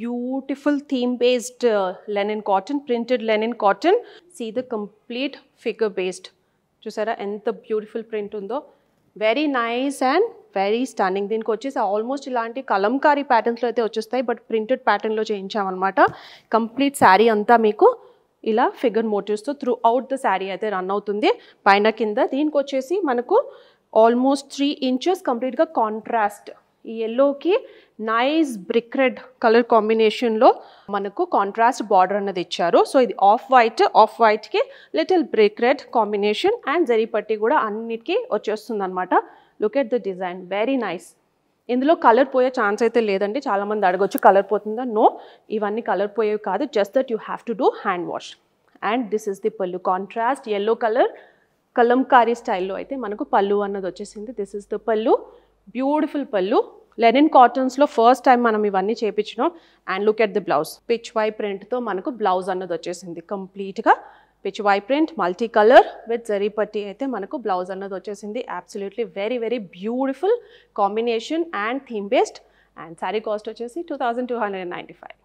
beautiful theme based linen cotton, printed linen cotton. See the complete figure based. చూసారా ఎంత beautiful print ఉందో, very nice and very stunning. దీనికి వచ్చేసి almost ఇలాంటి కలంకారీ ప్యాటర్న్స్లో అయితే వచ్చేస్తాయి, బట్ ప్రింటెడ్ ప్యాటర్న్లో చేయించామన్నమాట. కంప్లీట్ శారీ అంతా మీకు ఇలా ఫిగర్ మోటివ్స్తో త్రూ అవుట్ ద శారీ అయితే రన్ అవుతుంది, పైన కింద. దీనికి వచ్చేసి మనకు ఆల్మోస్ట్ 3 inches కంప్లీట్గా కాంట్రాస్ట్, ఈ ఎల్లోకి నైస్ బ్రిక్ రెడ్ కలర్ కాంబినేషన్లో మనకు కాంట్రాస్ట్ బార్డర్ అన్నది ఇచ్చారు. సో ఇది ఆఫ్ వైట్కి little brick red combination and zari పట్టి కూడా అన్నిటికీ వచ్చేస్తుంది అనమాట. Look at the design, very nice. ఇందులో కలర్ పోయే ఛాన్స్ అయితే లేదండి. చాలామంది అడగొచ్చు కలర్ పోతుందా. నో, ఇవన్నీ కలర్ పోయేవి కాదు, just that you have to do hand wash. And this is the pallu, contrast yellow colour Kalamkari స్టైల్లో అయితే మనకు పల్లు అన్నది వచ్చేసింది. This is the pallu, beautiful pallu. Linen కాటన్స్లో ఫస్ట్ టైం మనం ఇవన్నీ చేయించినాం. And look at the blouse, Pichwai ప్రింట్తో మనకు బ్లౌజ్ అన్నది వచ్చేసింది. కంప్లీట్గా Pichwai print, multi colour with zari పట్టి అయితే మనకు బ్లౌజ్ అన్నది వచ్చేసింది. Absolutely very very beautiful combination and theme based. And sari cost వచ్చేసి 2295.